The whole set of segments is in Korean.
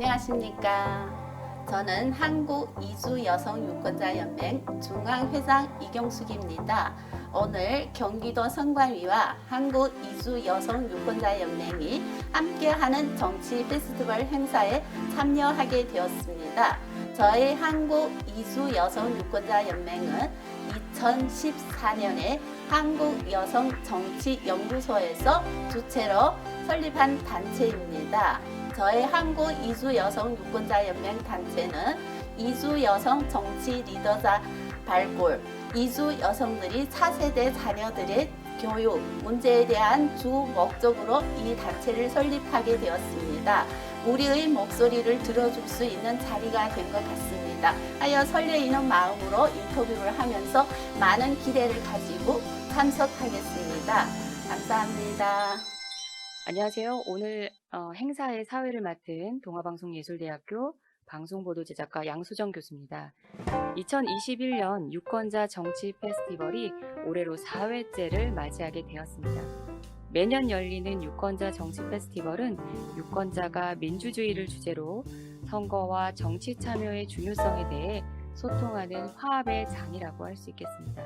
안녕하십니까. 저는 한국이주여성유권자연맹 중앙회장 이경숙입니다. 오늘 경기도 선관위와 한국이주여성유권자연맹이 함께하는 정치 페스티벌 행사에 참여하게 되었습니다. 저희 한국이주여성유권자연맹은 2014년에 한국여성정치연구소에서 주체로 설립한 단체입니다. 저희 한국이주여성유권자연맹 단체는 이주여성 정치 리더자 발굴, 이주 여성들이 차세대 자녀들의 교육 문제에 대한 주 목적으로 이 단체를 설립하게 되었습니다. 우리의 목소리를 들어줄 수 있는 자리가 된 것 같습니다. 하여 설레이는 마음으로 인터뷰를 하면서 많은 기대를 가지고 참석하겠습니다. 감사합니다. 안녕하세요. 오늘 행사의 사회를 맡은 동아방송예술대학교 방송보도제작과 양수정 교수입니다. 2021년 유권자 정치 페스티벌이 올해로 4회째를 맞이하게 되었습니다. 매년 열리는 유권자 정치 페스티벌은 유권자가 민주주의를 주제로 선거와 정치 참여의 중요성에 대해 소통하는 화합의 장이라고 할 수 있겠습니다.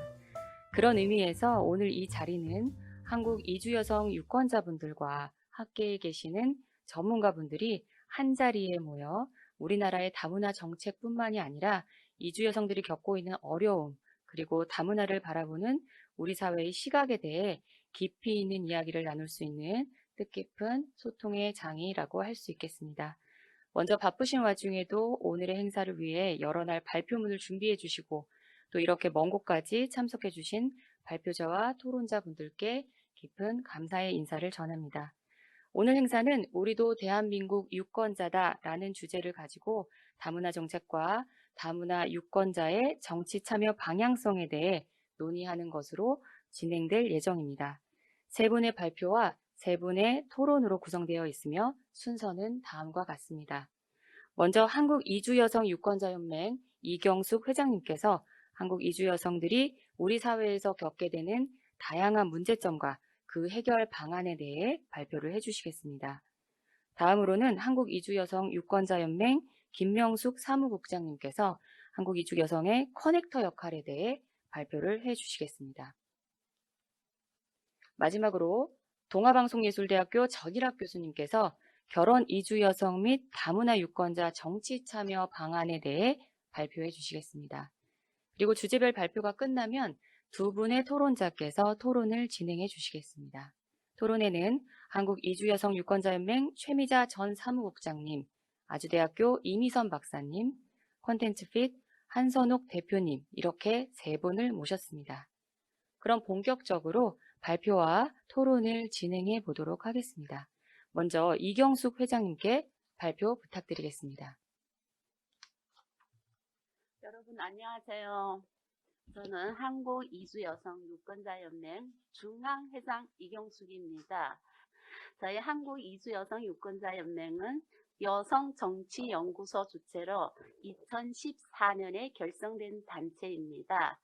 그런 의미에서 오늘 이 자리는 한국 이주여성 유권자분들과 학계에 계시는 전문가분들이 한자리에 모여 우리나라의 다문화 정책뿐만이 아니라 이주여성들이 겪고 있는 어려움, 그리고 다문화를 바라보는 우리 사회의 시각에 대해 깊이 있는 이야기를 나눌 수 있는 뜻깊은 소통의 장이라고 할 수 있겠습니다. 먼저 바쁘신 와중에도 오늘의 행사를 위해 여러 날 발표문을 준비해 주시고 또 이렇게 먼 곳까지 참석해 주신 발표자와 토론자분들께 깊은 감사의 인사를 전합니다. 오늘 행사는 우리도 대한민국 유권자다라는 주제를 가지고 다문화 정책과 다문화 유권자의 정치 참여 방향성에 대해 논의하는 것으로 진행될 예정입니다. 세 분의 발표와 세 분의 토론으로 구성되어 있으며 순서는 다음과 같습니다. 먼저 한국이주여성유권자연맹 이경숙 회장님께서 한국 이주 여성들이 우리 사회에서 겪게 되는 다양한 문제점과 그 해결 방안에 대해 발표를 해주시겠습니다. 다음으로는 한국이주여성유권자연맹 김명숙 사무국장님께서 한국 이주 여성의 커넥터 역할에 대해 발표를 해주시겠습니다. 마지막으로 동아방송예술대학교 전일학 교수님께서 결혼 이주 여성 및 다문화 유권자 정치 참여 방안에 대해 발표해 주시겠습니다. 그리고 주제별 발표가 끝나면 두 분의 토론자께서 토론을 진행해 주시겠습니다. 토론회는 한국이주여성유권자연맹 최미자 전 사무국장님, 아주대학교 이미선 박사님, 콘텐츠핏 한선옥 대표님 이렇게 세 분을 모셨습니다. 그럼 본격적으로 발표와 토론을 진행해 보도록 하겠습니다. 먼저 이경숙 회장님께 발표 부탁드리겠습니다. 여러분 안녕하세요. 저는 한국이주여성유권자연맹 중앙회장 이경숙입니다. 저희 한국이주여성유권자연맹은 여성정치연구소 주체로 2014년에 결성된 단체입니다.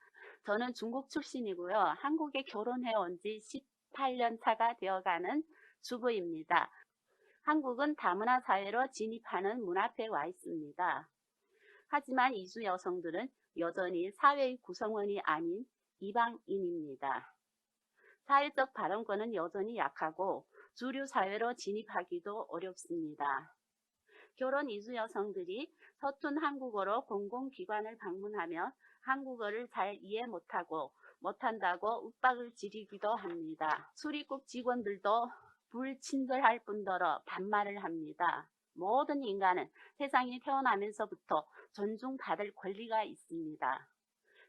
저는 중국 출신이고요. 한국에 결혼해 온 지 18년 차가 되어가는 주부입니다. 한국은 다문화 사회로 진입하는 문 앞에 와 있습니다. 하지만 이주 여성들은 여전히 사회의 구성원이 아닌 이방인입니다. 사회적 발언권은 여전히 약하고 주류 사회로 진입하기도 어렵습니다. 결혼 이주 여성들이 서툰 한국어로 공공기관을 방문하면 한국어를 잘 이해 못한다고 윽박을 지르기도 합니다. 출입국 직원들도 불친절할 뿐더러 반말을 합니다. 모든 인간은 세상에 태어나면서부터 존중받을 권리가 있습니다.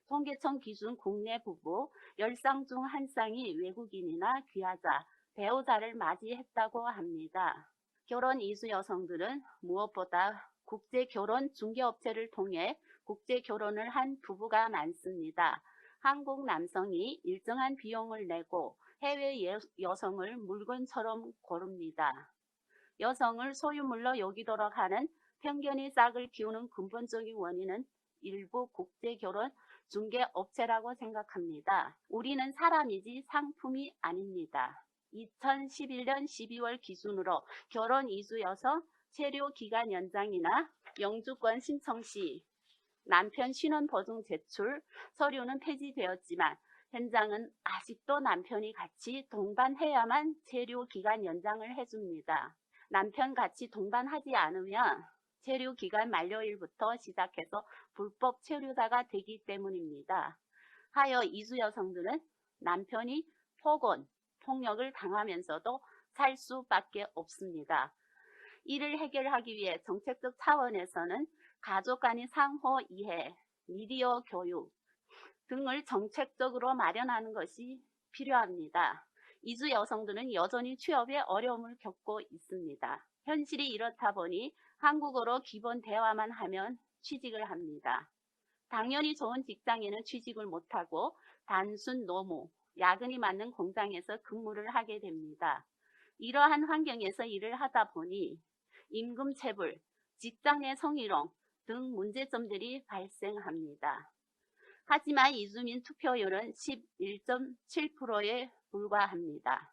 통계청 기준 국내 부부 10쌍 중 1쌍이 외국인이나 귀화자, 배우자를 맞이했다고 합니다. 결혼 이주 여성들은 무엇보다 국제결혼 중개업체를 통해 국제결혼을 한 부부가 많습니다. 한국 남성이 일정한 비용을 내고 해외 여성을 물건처럼 고릅니다. 여성을 소유물로 여기도록 하는 편견이 싹을 틔우는 근본적인 원인은 일부 국제결혼 중개업체라고 생각합니다. 우리는 사람이지 상품이 아닙니다. 2011년 12월 기준으로 결혼 이주 여성 체류 기간 연장이나 영주권 신청 시 남편 신원보증 제출 서류는 폐지되었지만 현장은 아직도 남편이 같이 동반해야만 체류 기간 연장을 해줍니다. 남편 같이 동반하지 않으면 체류 기간 만료일부터 시작해서 불법 체류자가 되기 때문입니다. 하여 이주 여성들은 남편이 폭언, 폭력을 당하면서도 살 수밖에 없습니다. 이를 해결하기 위해 정책적 차원에서는 가족 간의 상호 이해, 미디어 교육 등을 정책적으로 마련하는 것이 필요합니다. 이주 여성들은 여전히 취업에 어려움을 겪고 있습니다. 현실이 이렇다 보니 한국어로 기본 대화만 하면 취직을 합니다. 당연히 좋은 직장에는 취직을 못하고 단순 노무, 야근이 맞는 공장에서 근무를 하게 됩니다. 이러한 환경에서 일을 하다 보니 임금체불, 직장 내 성희롱 등 문제점들이 발생합니다. 하지만 이주민 투표율은 11.7%에 불과합니다.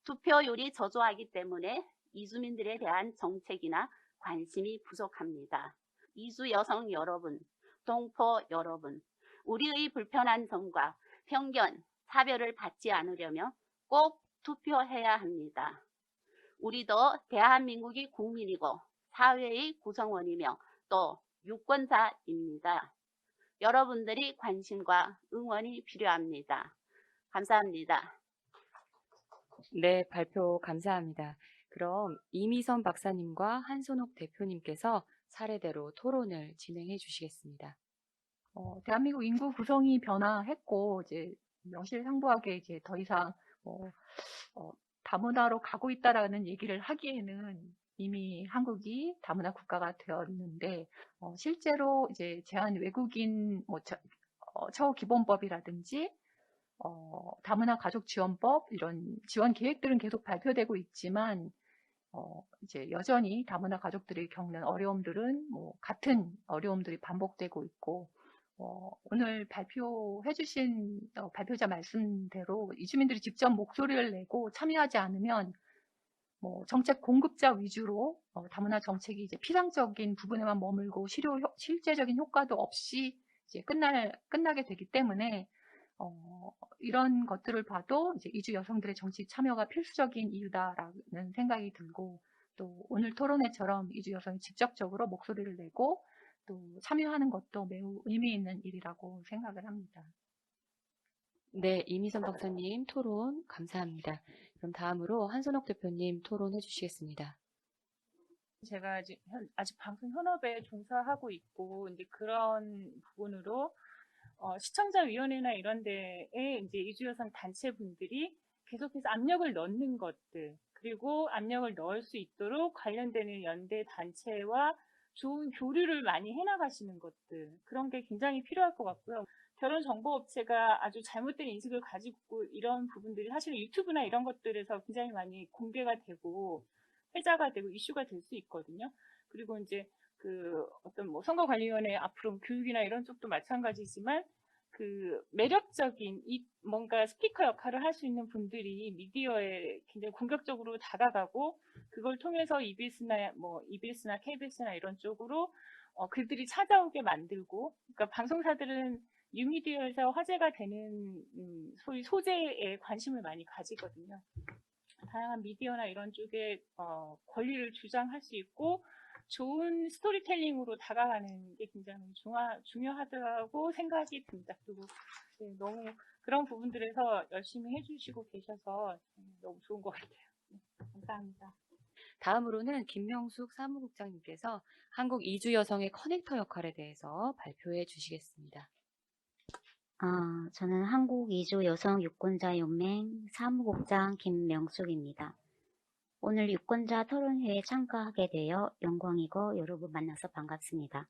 투표율이 저조하기 때문에 이주민들에 대한 정책이나 관심이 부족합니다. 이주 여성 여러분, 동포 여러분, 우리의 불편한 점과 편견, 차별을 받지 않으려면 꼭 투표해야 합니다. 우리도 대한민국의 국민이고 사회의 구성원이며 또 유권자입니다. 여러분들이 관심과 응원이 필요합니다. 감사합니다. 네, 발표 감사합니다. 그럼 이미선 박사님과 한손옥 대표님께서 차례대로 토론을 진행해 주시겠습니다. 대한민국 인구 구성이 변화했고, 이제 명실상부하게 이제 더 이상 다문화로 가고 있다라는 얘기를 하기에는 이미 한국이 다문화 국가가 되었는데, 실제로 이제 제한 외국인 처우 기본법이라든지 다문화 가족 지원법 이런 지원 계획들은 계속 발표되고 있지만 이제 여전히 다문화 가족들이 겪는 어려움들은 같은 어려움들이 반복되고 있고 오늘 발표해주신 발표자 말씀대로 이주민들이 직접 목소리를 내고 참여하지 않으면 정책 공급자 위주로 다문화 정책이 이제 피상적인 부분에만 머물고 실제적인 효과도 없이 이제 끝나게 되기 때문에 이런 것들을 봐도 이제 이주 여성들의 정치 참여가 필수적인 이유다라는 생각이 들고 또 오늘 토론회처럼 이주 여성이 직접적으로 목소리를 내고 또 참여하는 것도 매우 의미 있는 일이라고 생각을 합니다. 네, 이미선 박사님 토론 감사합니다. 그럼 다음으로 한손옥 대표님 토론해 주시겠습니다. 제가 아직 방송 현업에 종사하고 있고 이제 그런 부분으로 시청자위원회나 이런 데에 이제 이주여성 단체분들이 계속해서 압력을 넣는 것들, 그리고 압력을 넣을 수 있도록 관련되는 연대 단체와 좋은 교류를 많이 해나가시는 것들, 그런 게 굉장히 필요할 것 같고요. 결혼정보업체가 아주 잘못된 인식을 가지고 이런 부분들이 사실 유튜브나 이런 것들에서 굉장히 많이 공개가 되고 회자가 되고 이슈가 될 수 있거든요. 그리고 이제 어떤 선거관리위원회 앞으로 교육이나 이런 쪽도 마찬가지지만 매력적인 뭔가 스피커 역할을 할 수 있는 분들이 미디어에 굉장히 공격적으로 다가가고 그걸 통해서 EBS나 KBS나 이런 쪽으로 그들이 찾아오게 만들고, 그러니까 방송사들은 뉴미디어에서 화제가 되는 소위 소재에 관심을 많이 가지거든요. 다양한 미디어나 이런 쪽에 권리를 주장할 수 있고 좋은 스토리텔링으로 다가가는 게 굉장히 중요하다고 생각이 듭니다. 그리고 너무 그런 부분들에서 열심히 해주시고 계셔서 너무 좋은 것 같아요. 네, 감사합니다. 다음으로는 김명숙 사무국장님께서 한국 이주 여성의 커넥터 역할에 대해서 발표해 주시겠습니다. 저는 한국 이주 여성 유권자 연맹 사무국장 김명숙입니다. 오늘 유권자 토론회에 참가하게 되어 영광이고 여러분 만나서 반갑습니다.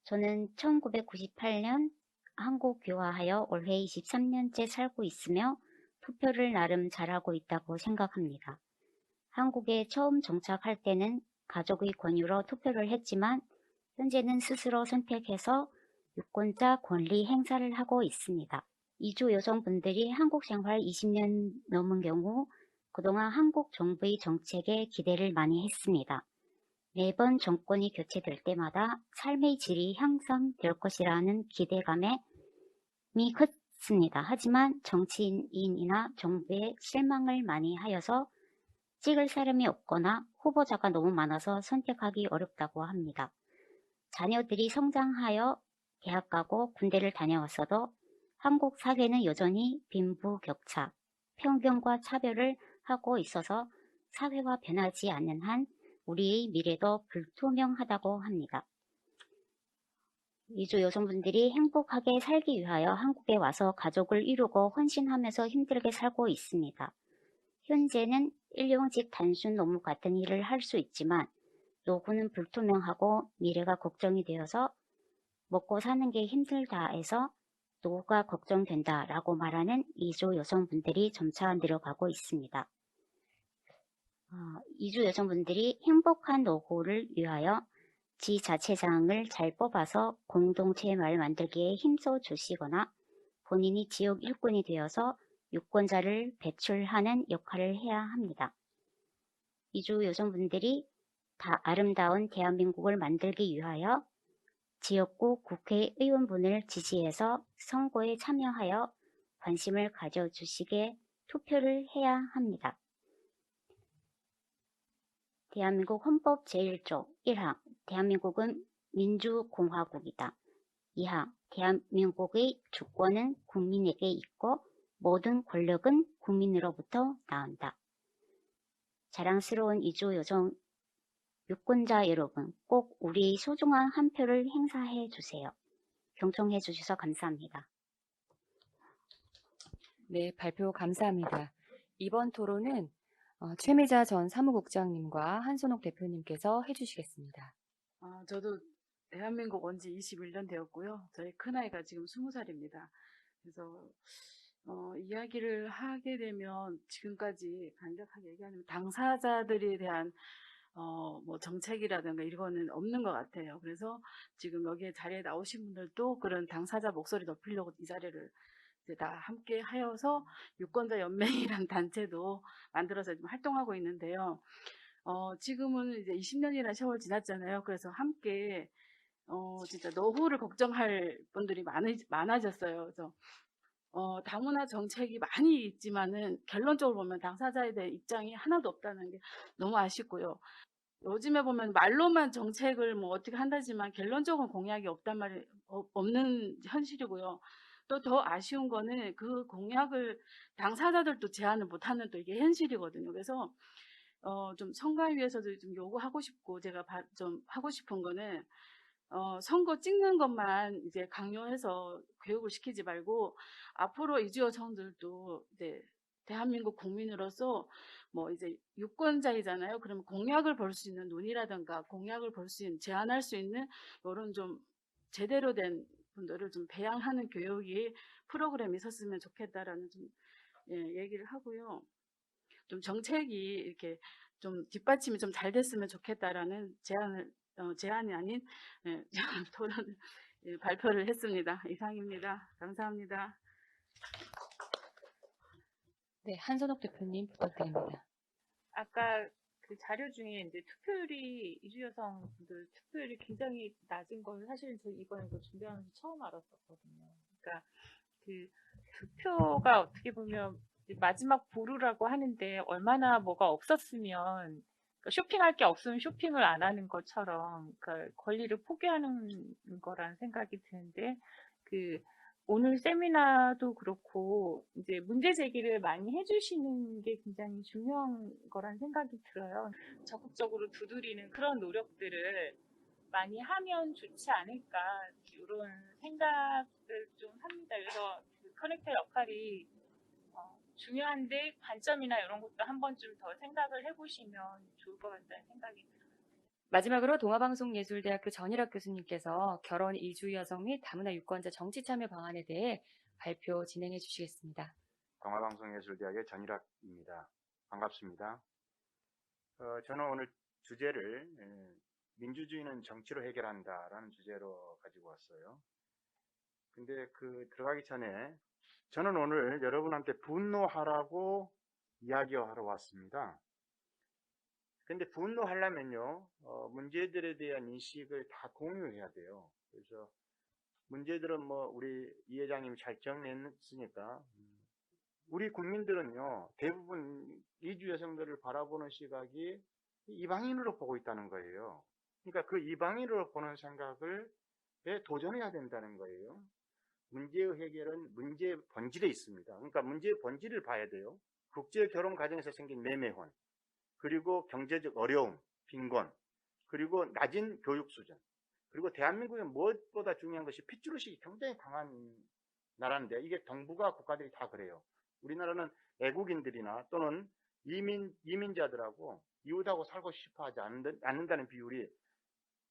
저는 1998년 한국 귀화하여 올해 23년째 살고 있으며 투표를 나름 잘하고 있다고 생각합니다. 한국에 처음 정착할 때는 가족의 권유로 투표를 했지만 현재는 스스로 선택해서 유권자 권리 행사를 하고 있습니다. 이주 여성분들이 한국 생활 20년 넘은 경우 그동안 한국 정부의 정책에 기대를 많이 했습니다. 매번 정권이 교체될 때마다 삶의 질이 향상될 것이라는 기대감이 컸습니다. 하지만 정치인이나 정부에 실망을 많이 하여서 찍을 사람이 없거나 후보자가 너무 많아서 선택하기 어렵다고 합니다. 자녀들이 성장하여 대학 가고 군대를 다녀왔어도 한국 사회는 여전히 빈부격차, 편견과 차별을 하고 있어서 사회가 변하지 않는 한 우리의 미래도 불투명하다고 합니다. 이주 여성분들이 행복하게 살기 위하여 한국에 와서 가족을 이루고 헌신하면서 힘들게 살고 있습니다. 현재는 일용직 단순 노무 같은 일을 할 수 있지만 노후는 불투명하고 미래가 걱정이 되어서 먹고 사는 게 힘들다 해서 노후가 걱정된다라고 말하는 이주 여성분들이 점차 늘어가고 있습니다. 이주 여성분들이 행복한 노후를 위하여 지자체장을 잘 뽑아서 공동체 마을 만들기에 힘써 주시거나 본인이 지역 일꾼이 되어서 유권자를 배출하는 역할을 해야 합니다. 이주 여성분들이 다 아름다운 대한민국을 만들기 위하여 지역구 국회의원분을 지지해서 선거에 참여하여 관심을 가져주시게 투표를 해야 합니다. 대한민국 헌법 제1조 1항 대한민국은 민주공화국이다. 2항 대한민국의 주권은 국민에게 있고 모든 권력은 국민으로부터 나온다. 자랑스러운 이주 여성 유권자 여러분, 꼭 우리의 소중한 한 표를 행사해 주세요. 경청해 주셔서 감사합니다. 네, 발표 감사합니다. 이번 토론은 최미자 전 사무국장님과 한선옥 대표님께서 해주시겠습니다. 저도 대한민국 온 지 21년 되었고요. 저희 큰아이가 지금 20살입니다. 그래서 이야기를 하게 되면 지금까지 간략하게 얘기하면 당사자들에 대한 뭐 정책이라든가 이거는 없는 것 같아요. 그래서 지금 여기에 자리에 나오신 분들도 그런 당사자 목소리 높이려고 이 자리를 이제 다 함께 하여서 유권자 연맹이라는 단체도 만들어서 지금 활동하고 있는데요. 지금은 이제 20년이라는 세월 지났잖아요. 그래서 함께 진짜 노후를 걱정할 분들이 많아졌어요. 그래서 다문화 정책이 많이 있지만은 결론적으로 보면 당사자에 대한 입장이 하나도 없다는 게 너무 아쉽고요. 요즘에 보면 말로만 정책을 뭐 어떻게 한다지만 결론적인 공약이 없는 현실이고요. 또 더 아쉬운 거는 그 공약을 당사자들도 제안을 못하는 또 이게 현실이거든요. 그래서 좀 선관위에서도 좀 요구하고 싶고 제가 좀 하고 싶은 거는 선거 찍는 것만 이제 강요해서 교육을 시키지 말고 앞으로 이주 여성들도 이제 대한민국 국민으로서 뭐 이제 유권자이잖아요. 그러면 공약을 볼 수 있는 눈이라든가 공약을 볼 수 있는 제안할 수 있는 이런 좀 제대로 된 분들을 좀 배양하는 교육이 프로그램이 있었으면 좋겠다라는 좀 얘기를 하고요. 좀 정책이 이렇게 좀 뒷받침이 좀 잘 됐으면 좋겠다라는 제안이 아닌 토론 발표를 했습니다. 이상입니다. 감사합니다. 네, 한선옥 대표님 부탁드립니다. 아까 그 자료 중에 이제 투표율이 이주 여성분들 투표율이 굉장히 낮은 걸 사실은 저 이번에 이거 준비하면서 처음 알았었거든요. 그러니까 그 투표가 어떻게 보면 마지막 보루라고 하는데 얼마나 뭐가 없었으면 그러니까 쇼핑할 게 없으면 쇼핑을 안 하는 것처럼 그러니까 권리를 포기하는 거라는 생각이 드는데 그 오늘 세미나도 그렇고 이제 문제 제기를 많이 해주시는 게 굉장히 중요한 거란 생각이 들어요. 적극적으로 두드리는 그런 노력들을 많이 하면 좋지 않을까 이런 생각을 좀 합니다. 그래서 그 커넥터 역할이 중요한데 관점이나 이런 것도 한 번쯤 더 생각을 해보시면 좋을 것 같다는 생각이 들어요. 마지막으로 동아방송예술대학교 전일학 교수님께서 결혼 이주 여성 및 다문화 유권자 정치 참여 방안에 대해 발표 진행해 주시겠습니다. 동아방송예술대학의 전일학입니다. 반갑습니다. 저는 오늘 주제를 민주주의는 정치로 해결한다라는 주제로 가지고 왔어요. 근데 들어가기 전에 저는 오늘 여러분한테 분노하라고 이야기하러 왔습니다. 근데 분노하려면요, 문제들에 대한 인식을 다 공유해야 돼요. 그래서 문제들은 뭐 우리 이 회장님이 잘 정리했으니까 우리 국민들은요, 대부분 이주 여성들을 바라보는 시각이 이방인으로 보고 있다는 거예요. 그러니까 그 이방인으로 보는 생각을 도전해야 된다는 거예요. 문제의 해결은 문제의 본질에 있습니다. 그러니까 문제의 본질을 봐야 돼요. 국제 결혼 과정에서 생긴 매매혼, 그리고 경제적 어려움, 빈곤, 그리고 낮은 교육 수준, 그리고 대한민국의 무엇보다 중요한 것이 핏줄의식이 굉장히 강한 나라인데, 이게 동북아 국가들이 다 그래요. 우리나라는 외국인들이나 또는 이민자들하고 이웃하고 살고 싶어 하지 않는다는 비율이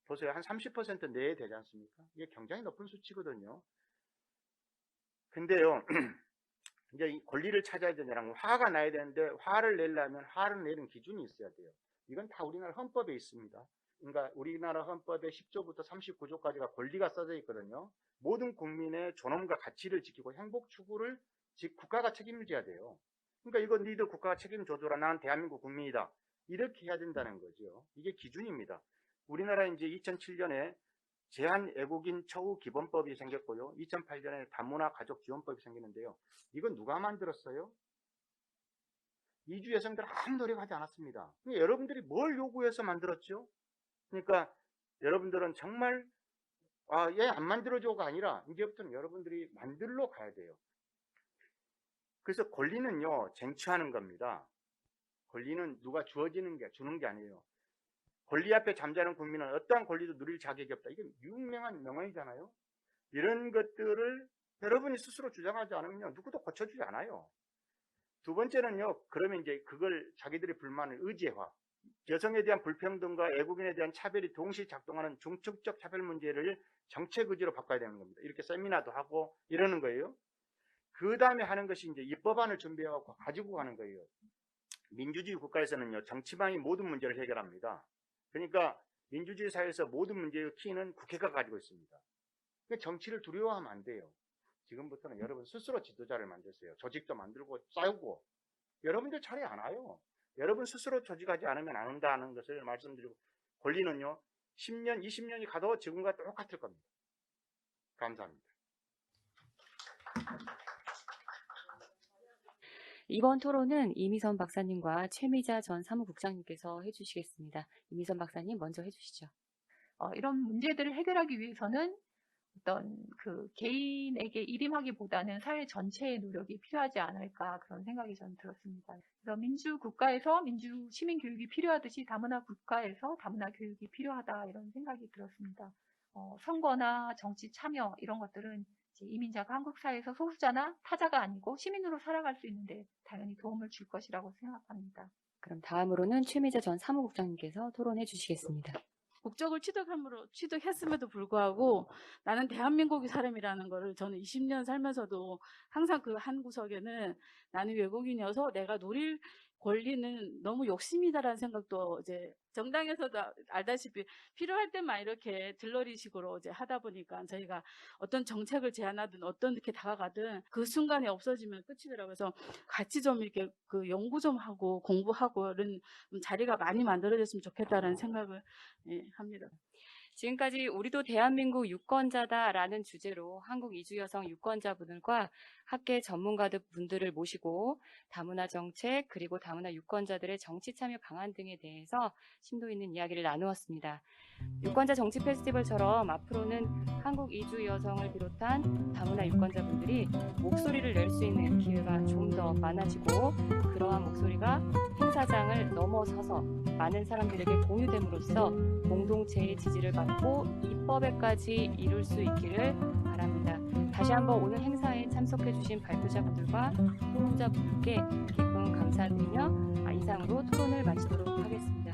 보세요. 한 30% 내에 되지 않습니까? 이게 굉장히 높은 수치거든요. 근데요, 이제 이 권리를 찾아야 되냐면 화가 나야 되는데, 화를 내려면 화를 내는 기준이 있어야 돼요. 이건 다 우리나라 헌법에 있습니다. 그러니까 우리나라 헌법의 10조부터 39조까지가 권리가 써져 있거든요. 모든 국민의 존엄과 가치를 지키고 행복 추구를 국가가 책임을 져야 돼요. 그러니까 이건 니들 국가가 책임져줘라. 나는 대한민국 국민이다. 이렇게 해야 된다는 거죠. 이게 기준입니다. 우리나라 이제 2007년에 제한 외국인 처우 기본법이 생겼고요. 2008년에 다문화 가족 지원법이 생기는데요. 이건 누가 만들었어요? 이주 여성들은 아무 노력하지 않았습니다. 그러니까 여러분들이 뭘 요구해서 만들었죠? 그러니까 여러분들은 정말 얘 안 만들어줘가 아니라 이제부터는 여러분들이 만들러 가야 돼요. 그래서 권리는요, 쟁취하는 겁니다. 권리는 누가 주는 게 아니에요. 권리 앞에 잠자는 국민은 어떠한 권리도 누릴 자격이 없다. 이게 유명한 명언이잖아요. 이런 것들을 여러분이 스스로 주장하지 않으면 누구도 고쳐주지 않아요. 두 번째는요, 그러면 이제 그걸 자기들의 불만을 의제화. 여성에 대한 불평등과 외국인에 대한 차별이 동시에 작동하는 중축적 차별 문제를 정책 의지로 바꿔야 되는 겁니다. 이렇게 세미나도 하고 이러는 거예요. 그 다음에 하는 것이 이제 입법안을 준비해갖고 가지고 가는 거예요. 민주주의 국가에서는요, 정치만이 모든 문제를 해결합니다. 그러니까 민주주의 사회에서 모든 문제의 키는 국회가 가지고 있습니다. 그러니까 정치를 두려워하면 안 돼요. 지금부터는 여러분 스스로 지도자를 만드세요. 조직도 만들고 싸우고. 여러분들 차례 안 와요. 여러분 스스로 조직하지 않으면 안 온다는 것을 말씀드리고, 권리는요 10년, 20년이 가도 지금과 똑같을 겁니다. 감사합니다. 이번 토론은 이미선 박사님과 최미자 전 사무국장님께서 해주시겠습니다. 이미선 박사님 먼저 해주시죠. 이런 문제들을 해결하기 위해서는 어떤 그 개인에게 일임하기보다는 사회 전체의 노력이 필요하지 않을까, 그런 생각이 저는 들었습니다. 그래서 민주국가에서 민주 시민 교육이 필요하듯이 다문화 국가에서 다문화 교육이 필요하다, 이런 생각이 들었습니다. 선거나 정치 참여 이런 것들은 이제 이민자가 한국 사회에서 소수자나 타자가 아니고 시민으로 살아갈 수 있는데 당연히 도움을 줄 것이라고 생각합니다. 그럼 다음으로는 최미자 전 사무국장님께서 토론해 주시겠습니다. 국적을 취득했음에도 불구하고 나는 대한민국의 사람이라는 거를 저는 20년 살면서도 항상 그 한 구석에는 나는 외국인이어서 내가 누릴 권리는 너무 욕심이다라는 생각도 이제 정당에서도 알다시피 필요할 때만 이렇게 들러리식으로 이제 하다 보니까 저희가 어떤 정책을 제안하든 어떤 이렇게 다가가든 그 순간에 없어지면 끝이더라고요. 그래서 같이 좀 이렇게 그 연구 좀 하고 공부하고 이런 자리가 많이 만들어졌으면 좋겠다라는 생각을 합니다. 지금까지 우리도 대한민국 유권자다라는 주제로 한국 이주 여성 유권자분들과 학계 전문가들 분들을 모시고 다문화 정책 그리고 다문화 유권자들의 정치 참여 방안 등에 대해서 심도 있는 이야기를 나누었습니다. 유권자 정치 페스티벌처럼 앞으로는 한국 이주 여성을 비롯한 다문화 유권자분들이 목소리를 낼 수 있는 기회가 좀 더 많아지고, 그러한 목소리가 행사장을 넘어서서 많은 사람들에게 공유됨으로써 공동체의 지지를 받고 입법에까지 이룰 수 있기를 바랍니다. 다시 한번 오늘 행사에 참석해 주신 발표자분들과 토론자분들께 깊은 감사드리며 이상으로 토론을 마치도록 하겠습니다.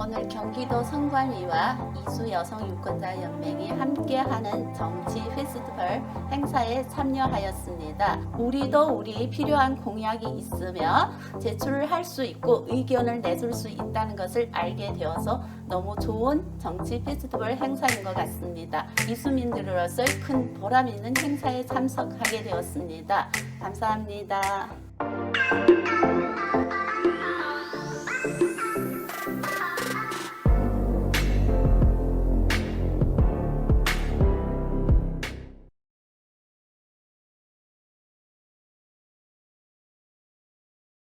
오늘 경기도 선관위와 이주 여성 유권자 연맹이 함께하는 정치 페스티벌 행사에 참여하였습니다. 우리도 우리 필요한 공약이 있으며 제출을 할 수 있고 의견을 내줄 수 있다는 것을 알게 되어서 너무 좋은 정치 페스티벌 행사인 것 같습니다. 이주민들로서 큰 보람 있는 행사에 참석하게 되었습니다. 감사합니다.